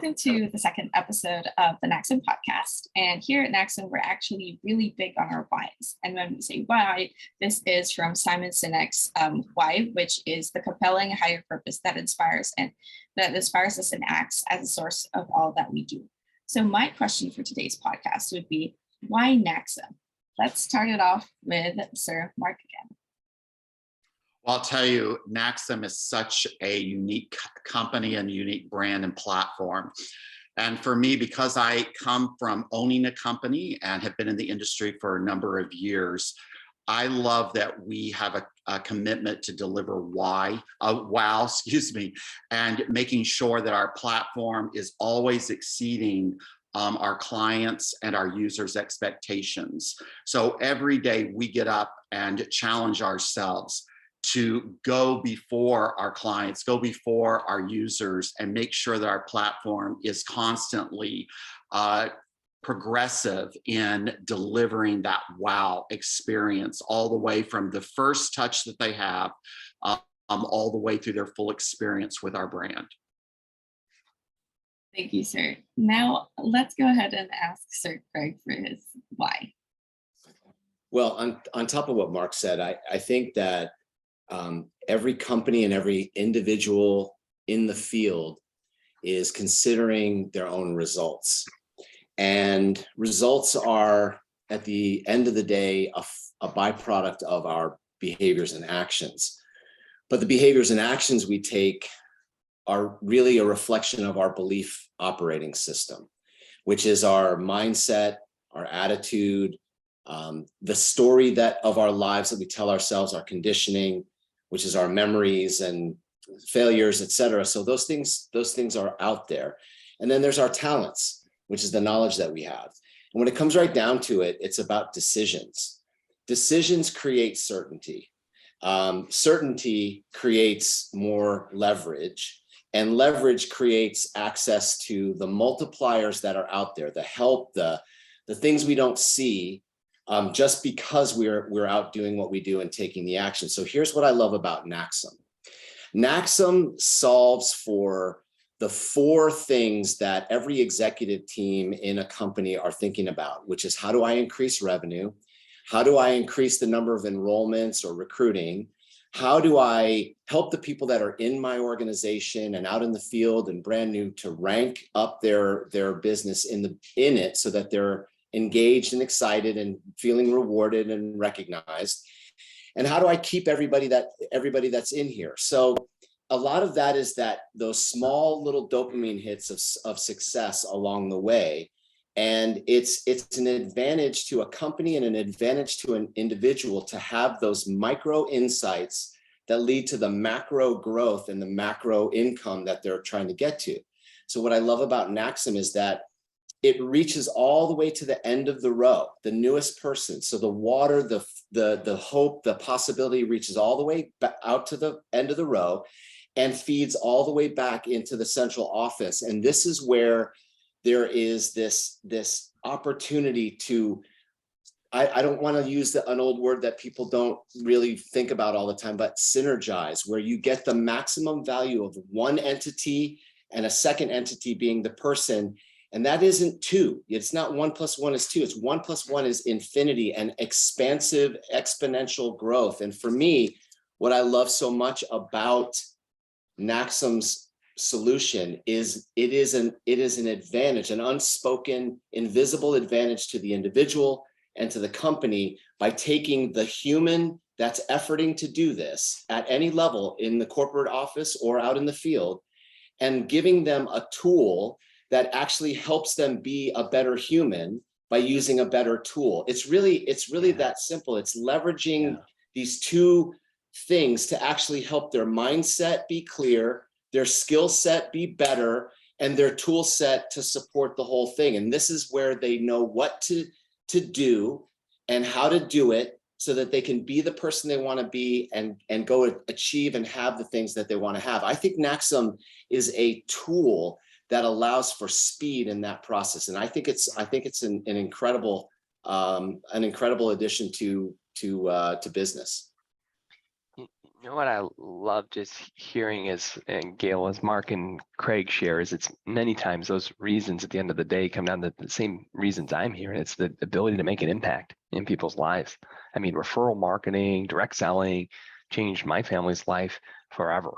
Welcome to the second episode of the NaXum podcast. And here at NaXum, we're actually really big on our whys. And when we say why, this is from Simon Sinek's why, which is the compelling higher purpose that inspires us and acts as a source of all that we do. So my question for today's podcast would be, why NaXum? Let's start it off with Sir Mark again. Well, I'll tell you, NaXum is such a unique company and unique brand and platform. And for me, because I come from owning a company and have been in the industry for a number of years, I love that we have a commitment to deliver wow, and making sure that our platform is always exceeding our clients and our users' expectations. So every day we get up and challenge ourselves to go before our clients, go before our users, and make sure that our platform is constantly progressive in delivering that wow experience, all the way from the first touch that they have, all the way through their full experience with our brand. Thank you, sir. Now let's go ahead and ask Sir Craig for his why. Well, on top of what Mark said, I think that every company and every individual in the field is considering their own results. And results are, at the end of the day, a byproduct of our behaviors and actions. But the behaviors and actions we take are really a reflection of our belief operating system, which is our mindset, our attitude, the story of our lives that we tell ourselves, our conditioning, which is our memories and failures, etc. So those things are out there. And then there's our talents, which is the knowledge that we have. And when it comes right down to it, it's about decisions. Decisions create certainty. Certainty creates more leverage, and leverage creates access to the multipliers that are out there, the help, the things we don't see, just because we're out doing what we do and taking the action. So here's what I love about NaXum. NaXum solves for the four things that every executive team in a company are thinking about, which is, how do I increase revenue? How do I increase the number of enrollments or recruiting? How do I help the people that are in my organization and out in the field and brand new to rank up their business in it so that they're engaged and excited and feeling rewarded and recognized? And how do I keep everybody that's in here? So a lot of that is those small little dopamine hits of success along the way. And it's an advantage to a company and an advantage to an individual to have those micro insights that lead to the macro growth and the macro income that they're trying to get to. So what I love about NaXum is that it reaches all the way to the end of the row, the newest person. So the water, the hope, the possibility reaches all the way out to the end of the row and feeds all the way back into the central office. And this is where there is this opportunity to, I don't want to use an old word that people don't really think about all the time, but synergize, where you get the maximum value of one entity and a second entity being the person. And that isn't two. It's not 1 + 1 is 2. It's 1 + 1 is infinity and expansive exponential growth. And for me, what I love so much about NaXum's solution is it is an advantage, an unspoken, invisible advantage to the individual and to the company by taking the human that's efforting to do this at any level in the corporate office or out in the field and giving them a tool that actually helps them be a better human by using a better tool. It's really that simple. It's leveraging these two things to actually help their mindset be clear, their skill set be better, and their tool set to support the whole thing. And this is where they know what to do and how to do it so that they can be the person they want to be and go achieve and have the things that they want to have. I think NaXum is a tool that allows for speed in that process. And I think it's an incredible addition to business. You know what I love just hearing is, and Gail, as Mark and Craig share, is it's many times those reasons at the end of the day come down to the same reasons I'm here, and it's the ability to make an impact in people's lives. I mean, referral marketing, direct selling changed my family's life forever,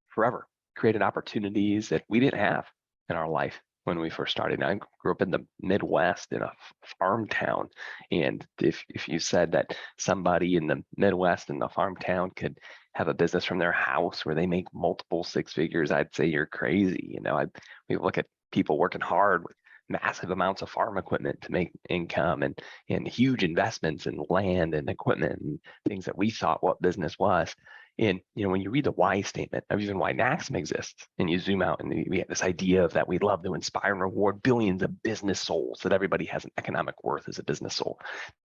forever. Created opportunities that we didn't have in our life when we first started. I grew up in the Midwest in a farm town. And if you said that somebody in the Midwest in the farm town could have a business from their house where they make multiple six figures, I'd say you're crazy. You know, we look at people working hard with massive amounts of farm equipment to make income and huge investments in land and equipment and things that we thought what business was. And when you read the why statement of even why NaXum exists, and you zoom out and we have this idea of that we'd love to inspire and reward billions of business souls, that everybody has an economic worth as a business soul,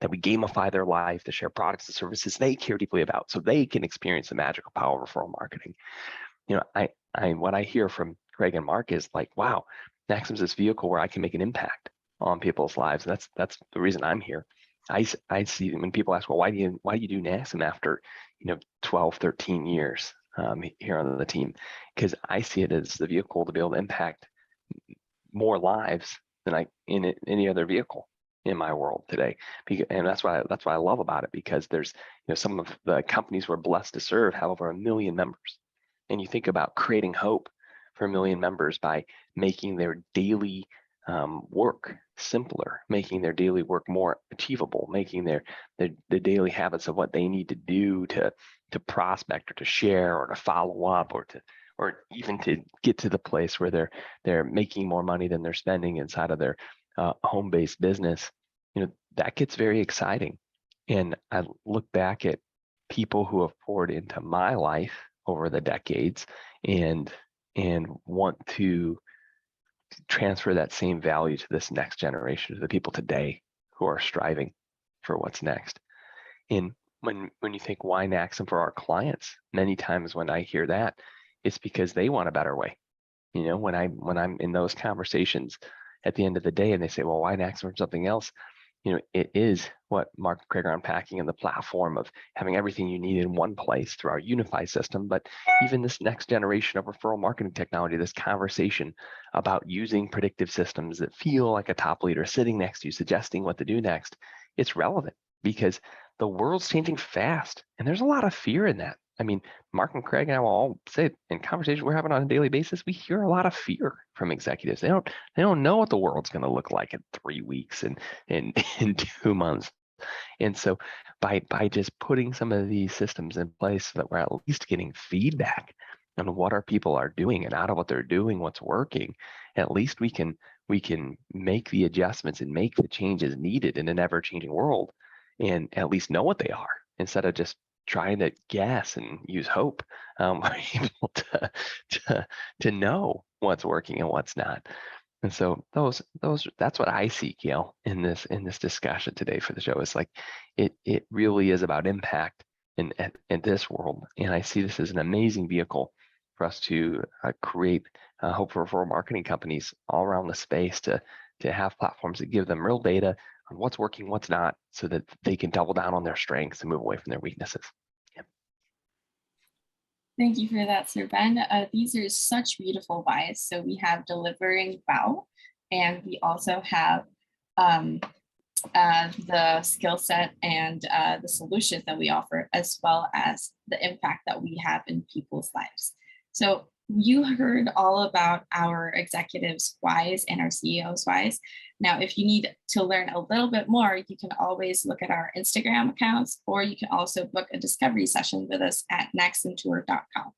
that we gamify their life to share products and services they care deeply about so they can experience the magical power of referral marketing. What I hear from Craig and Mark is like, wow, NaXum's this vehicle where I can make an impact on people's lives. And that's the reason I'm here. I see when people ask, well, why do you do NaXum after 12, 13 years here on the team? Because I see it as the vehicle to be able to impact more lives than any other vehicle in my world today. And that's what I love about it, because there's some of the companies we're blessed to serve have over 1 million members. And you think about creating hope for 1 million members by making their daily work simpler, making their daily work more achievable, making the daily habits of what they need to do to prospect or to share or to follow up or even to get to the place where they're making more money than they're spending inside of their home-based business. That gets very exciting. And I look back at people who have poured into my life over the decades and want to transfer that same value to this next generation, to the people today who are striving for what's next. And when you think why NaXum for our clients, many times when I hear that, it's because they want a better way. When I'm in those conversations at the end of the day and they say, well, why NaXum or something else? It is what Mark and Craig are unpacking in the platform of having everything you need in one place through our unified system. But even this next generation of referral marketing technology, this conversation about using predictive systems that feel like a top leader sitting next to you, suggesting what to do next, it's relevant because the world's changing fast. And there's a lot of fear in that. I mean, Mark and Craig and I will all say in conversations we're having on a daily basis, we hear a lot of fear from executives. They don't know what the world's going to look like in 3 weeks and in 2 months. And so by just putting some of these systems in place so that we're at least getting feedback on what our people are doing and out of what they're doing, what's working, at least we can make the adjustments and make the changes needed in an ever-changing world and at least know what they are instead of just trying to guess and use hope. We're able to know what's working and what's not. And so that's what I see, Gail, in this discussion today for the show. It's like it really is about impact in this world. And I see this as an amazing vehicle for us to create hope for referral marketing companies all around the space to have platforms that give them real data on what's working, what's not, so that they can double down on their strengths and move away from their weaknesses. Yep. Thank you for that, Sir Ben. These are such beautiful whys. So we have delivering wow, and we also have the skill set and the solutions that we offer, as well as the impact that we have in people's lives. So you heard all about our executives' whys and our CEOs' whys. Now, if you need to learn a little bit more, you can always look at our Instagram accounts, or you can also book a discovery session with us at naxumtour.com.